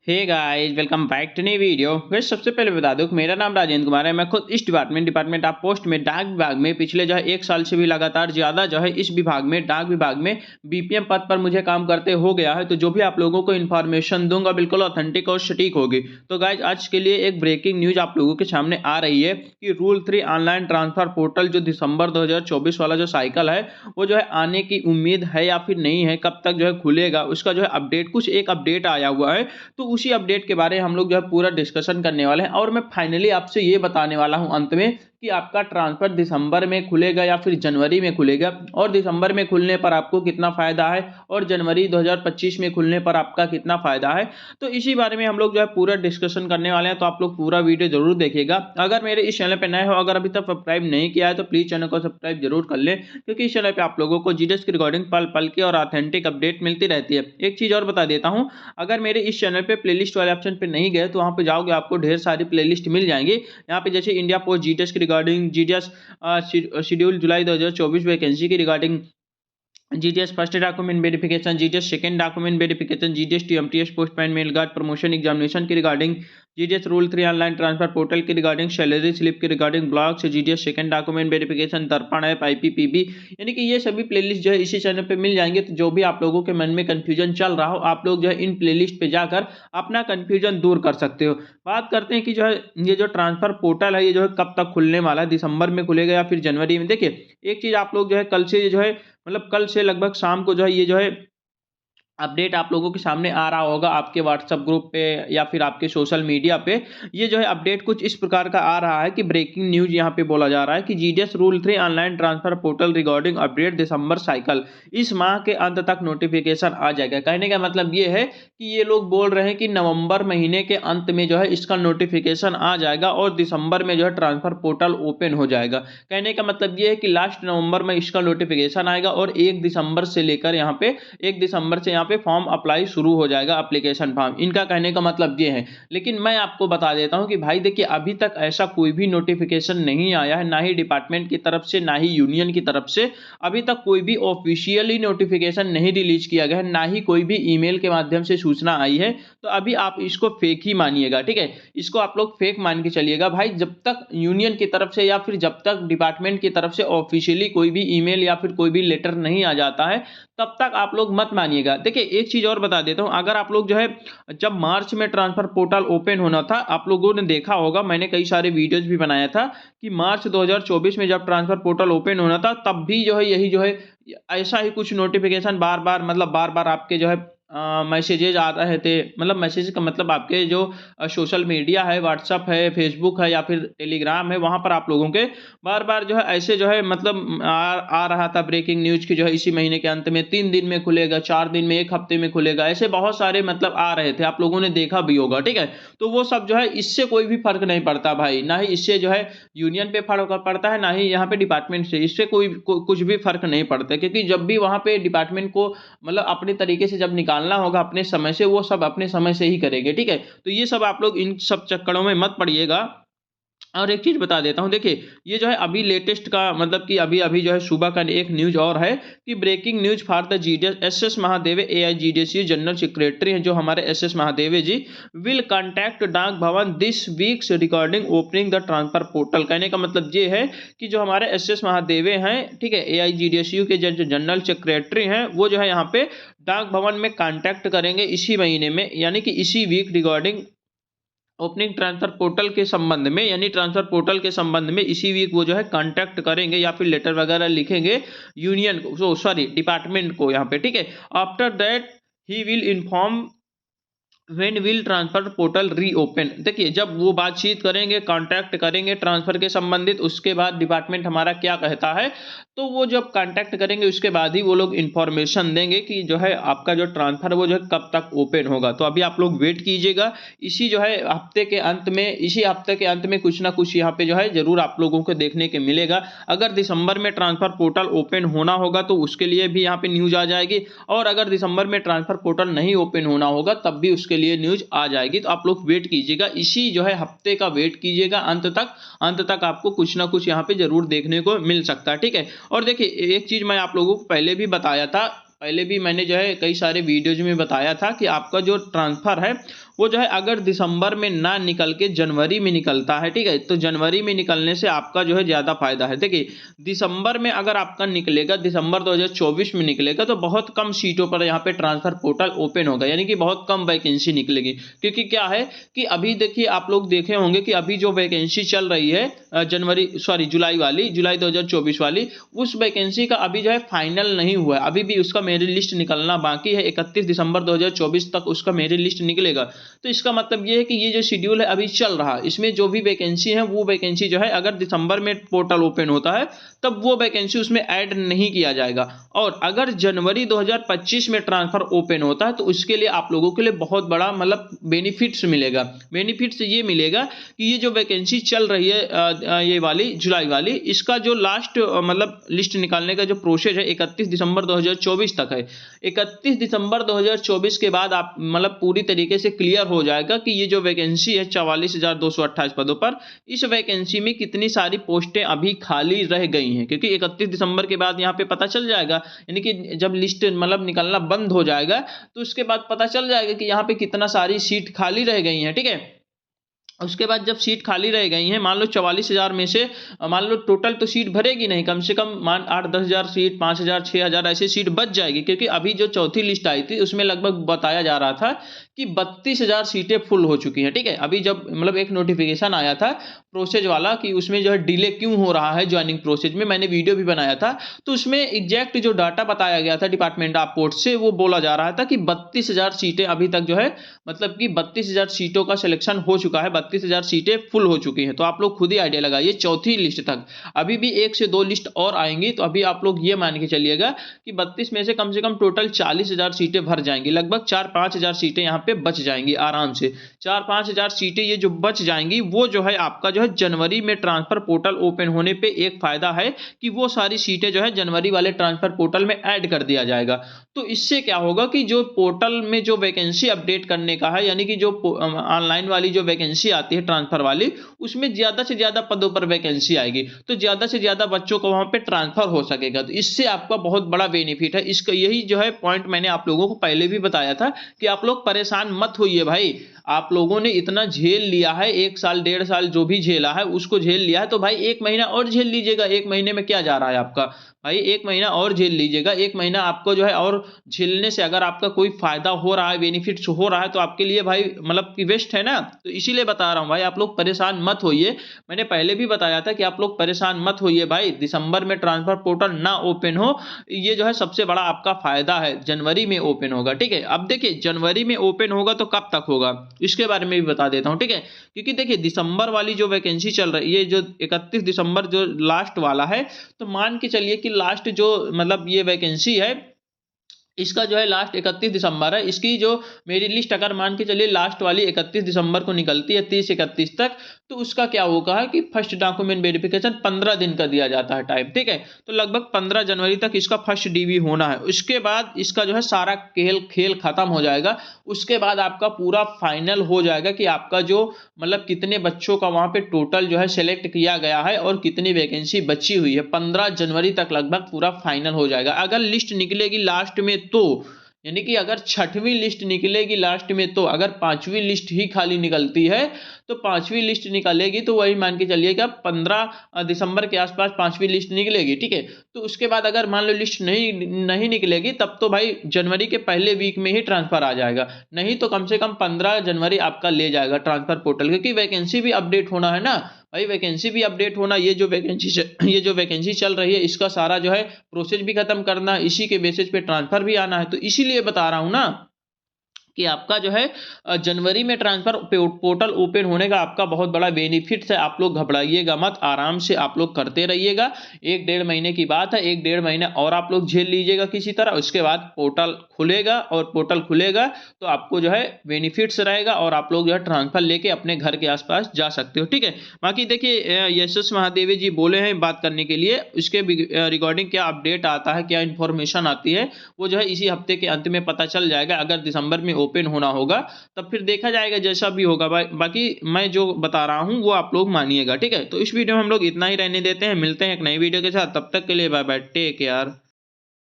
Hey guys, welcome back to new video. Guys, सबसे पहले बता दूं कि मेरा नाम राजेंद्र कुमार है। मैं खुद इस डिपार्टमेंट ऑफ पोस्ट में डाक विभाग में पिछले जो है 1 साल से भी लगातार ज़्यादा जो है इस विभाग में डाक विभाग में बीपीएम पद पर मुझे काम करते हो गया है। तो जो भी आप लोगों को इन्फॉर्मेशन दूंगा बिल्कुल ऑथेंटिक और सटीक होगी। तो गाइस, आज के लिए एक ब्रेकिंग न्यूज आप लोगों के सामने आ रही है कि रूल 3 ऑनलाइन ट्रांसफर पोर्टल जो दिसंबर 2024 वाला जो साइकिल है वो जो है आने की उम्मीद है या फिर नहीं है, कब तक जो है खुलेगा, उसका जो है अपडेट कुछ एक अपडेट आया हुआ है। तो उसी अपडेट के बारे में हम लोग जो है पूरा डिस्कशन करने वाले हैं और मैं फाइनली आपसे ये बताने वाला हूं अंत में कि आपका ट्रांसफर दिसंबर में खुलेगा या फिर जनवरी में खुलेगा, और दिसंबर में खुलने पर आपको कितना फायदा है और जनवरी 2025 में खुलने पर आपका कितना फायदा है। तो इसी बारे में हम लोग जो है पूरा डिस्कशन करने वाले हैं। तो आप लोग पूरा वीडियो जरूर देखिएगा। अगर मेरे इस चैनल पे नए हो, अगर अभी तक सब्सक्राइब नहीं किया है तो प्लीज चैनल को सब्सक्राइब जरूर कर लें, क्योंकि इस चैनल पे आप लोगों को जीडीएस की रिकॉर्डिंग पल पल की और ऑथेंटिक अपडेट मिलती रहती है। एक चीज और बता देता हूं, अगर मेरे इस चैनल पे प्लेलिस्ट वाले ऑप्शन पे नहीं गए तो वहां पे जाओगे आपको ढेर सारी प्लेलिस्ट मिल जाएंगी। यहाँ पे जैसे इंडिया पोस्ट जीडीएस की रिगार्डिंग, जीडीएस शेड्यूल जुलाई 2024 वैकेंसी की regarding, GTS first document verification, GTS second document verification, GTS TMTS postman mail guard promotion examination की regarding, GTS rule 3 online transfer portal की रिगार्डिंग, सैलरी स्लिप की regarding, blog से GTS second document verification, Darpan app, IPPB, यानी कि ये सभी playlist जो है इसी चैनल पे मिल जाएंगे। तो जो भी आप लोगों के मन में कंफ्यूजन चल रहा हो, आप लोग जो है इन प्लेलिस्ट पे जाकर अपना कंफ्यूजन दूर कर सकते हो। बात करते हैं कि जो है ये जो ट्रांसफर पोर्टल है ये जो है कब तक खुलने वाला है, दिसंबर में खुलेगा या फिर जनवरी में। देखिए, एक चीज आप लोग जो है कल से जो है मतलब कल से लगभग शाम को जो है ये जो है अपडेट आप लोगों के सामने आ रहा होगा आपके व्हाट्सएप ग्रुप पे या फिर आपके सोशल मीडिया पे। ये जो है अपडेट कुछ इस प्रकार का आ रहा है कि ब्रेकिंग न्यूज यहाँ पे बोला जा रहा है कि GDS rule 3 online transfer portal regarding update दिसंबर साइकिल, इस माह के अंत तक नोटिफिकेशन आ जाएगा। कहने का मतलब ये है कि ये लोग बोल रहे हैं कि नवंबर महीने के अंत में जो है इसका नोटिफिकेशन आ जाएगा और दिसंबर में जो है ट्रांसफर पोर्टल ओपन हो जाएगा। कहने का मतलब ये है कि लास्ट नवंबर में इसका नोटिफिकेशन आएगा और 1 दिसंबर से लेकर यहाँ पे 1 दिसंबर से यहाँ पे फॉर्म अप्लाई शुरू हो जाएगा, एप्लीकेशन फॉर्म। इनका कहने का मतलब ये है। लेकिन मैं आपको बता देता हूं कि भाई देखिए, अभी तक ऐसा कोई भी नोटिफिकेशन नहीं आया है, ना ही डिपार्टमेंट की तरफ से ना ही यूनियन की तरफ से। अभी तक कोई भी ऑफिशियली नोटिफिकेशन नहीं रिलीज किया गया है, ना ही कोई भी ईमेल के माध्यम से सूचना आई है। तो अभी आप इसको फेक ही मानिएगा, ठीक है। इसको आप लोग फेक मान के चलिएगा भाई। जब तक यूनियन की तरफ से या फिर जब तक डिपार्टमेंट की तरफ से ऑफिशियली कोई भी ईमेल या फिर कोई भी लेटर नहीं आ जाता है, तब तक आप लोग मत मानिएगा। देखिए, एक चीज और बता देता हूं, अगर आप लोग जो है जब मार्च में ट्रांसफर पोर्टल ओपन होना था, आप लोगों ने देखा होगा, मैंने कई सारे वीडियोज भी बनाया था कि मार्च 2024 में जब ट्रांसफर पोर्टल ओपन होना था तब भी जो है यही जो है ऐसा ही कुछ नोटिफिकेशन बार बार आपके जो है मैसेजेज आ रहे थे। मतलब मैसेज का मतलब आपके जो सोशल मीडिया है, व्हाट्सअप है, फेसबुक है या फिर टेलीग्राम है, वहां पर आप लोगों के बार बार जो है ऐसे जो है मतलब आ रहा था ब्रेकिंग न्यूज की जो है इसी महीने के अंत में 3 दिन में खुलेगा, 4 दिन में, 1 हफ्ते में खुलेगा, ऐसे बहुत सारे मतलब आ रहे थे, आप लोगों ने देखा भी होगा, ठीक है। तो वो सब जो है इससे कोई भी फर्क नहीं पड़ता भाई, ना ही इससे जो है यूनियन पे फर्क पड़ता है, ना ही यहाँ पे डिपार्टमेंट से, इससे कुछ भी फर्क नहीं पड़ता। क्योंकि जब भी वहां पे डिपार्टमेंट को मतलब अपने तरीके से जब निकालना होगा अपने समय से, वो सब अपने समय से ही करेंगे, ठीक है। तो ये सब आप लोग इन सब चक्करों में मत पड़िएगा। और एक चीज बता देता हूं, देखिए ये जो है अभी लेटेस्ट का मतलब कि अभी अभी जो है सुबह का एक न्यूज और है कि breaking news for the GDS, S Mahadeve AIGDC general secretary हैं जो हमारे S Mahadeve ji, will contact Dak Bhavan this week's recording opening the transfer portal. कहने का मतलब ये है कि जो हमारे एस महादेवे हैं, ठीक है, एआईजीडीसीयू के जो जनरल सेक्रेटरी हैं, वो जो है यहाँ पे डाक भवन में कांटेक्ट करेंगे इसी महीने में, यानी कि इसी week regarding opening transfer portal के संबंध में, यानी ट्रांसफर पोर्टल के संबंध में इसी वीक वो जो है कांटेक्ट करेंगे या फिर लेटर वगैरह लिखेंगे यूनियन को, सॉरी डिपार्टमेंट को यहाँ पे, ठीक है। After that he will inform when will transfer portal reopen. देखिए, जब वो बातचीत करेंगे, कांटेक्ट करेंगे ट्रांसफर के संबंधित, उसके बाद डिपार्टमेंट हमारा क्या कहता है, तो वो जब कांटेक्ट करेंगे उसके बाद ही वो लोग इन्फॉर्मेशन देंगे कि जो है आपका जो ट्रांसफर वो जो है कब तक ओपन होगा। तो अभी आप लोग वेट कीजिएगा, इसी जो है हफ्ते के अंत में, इसी हफ्ते के अंत में कुछ ना कुछ यहाँ पे जो है जरूर आप लोगों को देखने के मिलेगा। अगर दिसंबर में ट्रांसफर पोर्टल ओपन होना होगा तो उसके लिए भी यहाँ पे न्यूज आ जाएगी, और अगर दिसंबर में ट्रांसफर पोर्टल नहीं ओपन होना होगा तब भी उसके लिए न्यूज आ जाएगी। तो आप लोग वेट कीजिएगा, इसी जो है हफ्ते का वेट कीजिएगा, अंत तक आपको कुछ ना कुछ यहाँ पे जरूर देखने को मिल सकता है, ठीक है। और देखिए, एक चीज मैं आप लोगों को पहले भी बताया था, पहले भी मैंने जो है कई सारे वीडियोज में बताया था कि आपका जो ट्रांसफर है वो जो है अगर दिसंबर में ना निकल के जनवरी में निकलता है, ठीक है, तो जनवरी में निकलने से आपका जो है ज़्यादा फायदा है। देखिए दिसंबर में अगर आपका निकलेगा, दिसंबर 2024 में निकलेगा, तो बहुत कम सीटों पर यहाँ पे ट्रांसफर पोर्टल ओपन होगा, यानी कि बहुत कम वैकेंसी निकलेगी। क्योंकि क्या है कि अभी देखिए आप लोग देखे होंगे कि अभी जो वैकेंसी चल रही है जुलाई 2024 वाली, उस वैकेंसी का अभी जो है फाइनल नहीं हुआ है, अभी भी उसका मेरिट लिस्ट निकलना बाकी है। 31 दिसंबर 2024 तक उसका मेरिट लिस्ट निकलेगा। तो इसका मतलब ये है कि ये जो शेड्यूल है अभी चल रहा है, इसमें जो भी वैकेंसी है वो वैकेंसी जो है अगर दिसंबर में पोर्टल ओपन होता है तब वो वैकेंसी उसमें ऐड नहीं किया जाएगा। और अगर जनवरी 2025 में ट्रांसफर ओपन होता है तो उसके लिए आप लोगों के लिए बहुत बड़ा मतलब बेनिफिट्स मिलेगा। बेनिफिट्स ये मिलेगा कि ये जो वैकेंसी चल रही है ये वाली जुलाई वाली, इसका जो लास्ट मतलब लिस्ट निकालने का जो प्रोसेस है 31 दिसंबर 2024 तक है। 31 दिसंबर 2024 के बाद आप मतलब पूरी तरीके से क्लियर हो जाएगा कि ये जो वैकेंसी है 44,228 पदों पर, इस वैकेंसी में कितनी सारी पोस्टें अभी खाली रह गई हैं, क्योंकि 31 दिसंबर के बाद यहाँ पे पता चल जाएगा, यानी कि जब लिस्ट मतलब निकलना बंद हो जाएगा तो उसके बाद पता चल जाएगा कि यहाँ पे कितना सारी सीट खाली रह गई हैं, ठीक है। उसके बाद जब सीट खाली रह गई हैं, मान लो 44,000 में से मान लो टोटल तो सीट भरेगी नहीं, कम से कम मान 8-10 हज़ार सीट, 5,000 6,000 ऐसे सीट बच जाएगी। क्योंकि अभी जो चौथी लिस्ट आई थी उसमें लगभग बताया जा रहा था कि 32,000 सीटें फुल हो चुकी हैं, ठीक है। अभी जब मतलब एक नोटिफिकेशन आया था प्रोसेस वाला कि उसमें जो है डिले क्यों हो रहा है ज्वाइनिंग प्रोसेस में, मैंने वीडियो भी बनाया था, तो उसमें एग्जैक्ट जो डाटा बताया गया था डिपार्टमेंट ऑफ पोस्ट से, वो बोला जा रहा था कि 32,000 सीटें अभी तक जो है मतलब कि 32,000 सीटों का सिलेक्शन हो चुका है, 32,000 सीटें फुल हो चुकी हैं। तो आप लोग खुद ही आइडिया लगाइए चौथी लिस्ट तक अभी भी 1 से 2 लिस्ट और आएंगी, तो अभी आप लोग ये मान के चलिएगा कि 32 में से कम टोटल 40,000 सीटें भर जाएंगी, लगभग 4-5 हज़ार सीटें यहाँ पे बच जाएंगी आराम से। 4-5 हज़ार सीटें ये जो बच जाएंगी वो जो है आपका जो है जनवरी में ट्रांसफर पोर्टल ओपन होने पे एक फायदा है कि वो सारी सीटें जो है जनवरी वाले ट्रांसफर पोर्टल में ऐड कर दिया जाएगा। तो इससे क्या होगा कि जो पोर्टल में जो वैकेंसी अपडेट करने का है, यानी कि जो ऑनलाइन वाली जो वैकेंसी आती है ट्रांसफर वाली, उसमें ज्यादा से ज्यादा पदों पर वैकेंसी आएगी, तो ज्यादा से ज्यादा बच्चों को वहां पे ट्रांसफर हो सकेगा। तो इससे आपका बहुत बड़ा बेनिफिट है। इसका यही जो है पॉइंट मैंने आप लोगों को पहले भी बताया था कि आप लोग परेशान मत होइए भाई। आप लोगों ने इतना झेल लिया है, 1 साल 1.5 साल जो भी झेला है उसको झेल लिया है, तो भाई 1 महीना और झेल लीजिएगा। 1 महीने में क्या जा रहा है आपका भाई, 1 महीना और झेल लीजिएगा। 1 महीना आपको जो है और झेलने से अगर आपका कोई फायदा हो रहा है, बेनिफिट्स हो रहा है, तो आपके लिए भाई मतलब कि वेस्ट है ना। तो इसीलिए बता रहा हूं भाई, आप लोग परेशान मत होइए। मैंने पहले भी बताया था कि आप लोग परेशान मत होइए भाई, दिसंबर में ट्रांसफर पोर्टल ना ओपन हो, ये जो है सबसे बड़ा आपका फायदा है। जनवरी में ओपन होगा, ठीक है। अब देखिए जनवरी में ओपन होगा तो कब तक होगा इसके बारे में भी बता देता हूं, ठीक है। क्योंकि देखिए दिसंबर वाली जो वैकेंसी चल रही है, ये जो 31 दिसंबर जो लास्ट वाला है, तो मान के चलिए कि लास्ट जो मतलब ये वैकेंसी है इसका जो है लास्ट 31 दिसंबर है। इसकी जो मेरी लिस्ट अगर मान के चलिए लास्ट वाली 31 दिसंबर को निकलती है 30-31 तक, तो उसका क्या होगा है कि फर्स्ट डॉक्यूमेंट वेरिफिकेशन 15 दिन का दिया जाता है टाइम, ठीक है। तो लगभग 15 जनवरी तक इसका फर्स्ट डीवी होना है। उसके बाद इसका जो है सारा खेल खत्म हो जाएगा। उसके बाद आपका पूरा फाइनल हो जाएगा कि आपका जो मतलब कितने बच्चों का वहां पे टोटल जो है सेलेक्ट किया गया है और कितनी वैकेंसी बची हुई है। 15 जनवरी तक लगभग पूरा फाइनल हो जाएगा। अगर लिस्ट निकलेगी लास्ट में तो, यानी कि अगर 6वीं लिस्ट निकलेगी लास्ट में, तो अगर 5वीं लिस्ट ही खाली निकलती है तो 5वीं लिस्ट निकलेगी तो वही मान के चलिएगा 15 दिसंबर के आसपास 5वीं लिस्ट निकलेगी, ठीक है। तो उसके बाद अगर मान लो लिस्ट नहीं निकलेगी तब तो भाई जनवरी के पहले वीक में ही ट्रांसफर आ जाएगा, नहीं तो कम से कम 15 जनवरी आपका ले जाएगा ट्रांसफर पोर्टल, क्योंकि वैकेंसी भी अपडेट होना है ना भाई। वैकेंसी भी अपडेट होना, ये जो वैकेंसी चल रही है इसका सारा जो है प्रोसेस भी खत्म करना, इसी के बेसिस पे ट्रांसफर भी आना है। तो इसीलिए बता रहा हूं ना कि आपका जो है जनवरी में ट्रांसफर पोर्टल ओपन होने का आपका बहुत बड़ा बेनिफिट है। आप लोग घबराइएगा मत, आराम से आप लोग करते रहिएगा। 1-1.5 महीने की बात है, 1-1.5 महीना और आप लोग झेल लीजिएगा किसी तरह। उसके बाद पोर्टल खुलेगा, और पोर्टल खुलेगा तो आपको जो है बेनिफिट्स रहेगा और आप लोग जो है ट्रांसफर लेके अपने घर के आसपास जा सकते हो, ठीक है। बाकी देखिए यशस महादेवी जी बोले हैं बात करने के लिए, उसके रिगार्डिंग क्या अपडेट आता है, क्या इन्फॉर्मेशन आती है, वो जो है इसी हफ्ते के अंत में पता चल जाएगा। अगर दिसंबर में ओपन होना होगा तब फिर देखा जाएगा जैसा भी होगा। बाकी मैं जो बता रहा हूं वो आप लोग मानिएगा, ठीक है। तो इस वीडियो में हम लोग इतना ही रहने देते हैं, मिलते हैं एक नई वीडियो के साथ, तब तक के लिए बाय बाय, टेक केयर।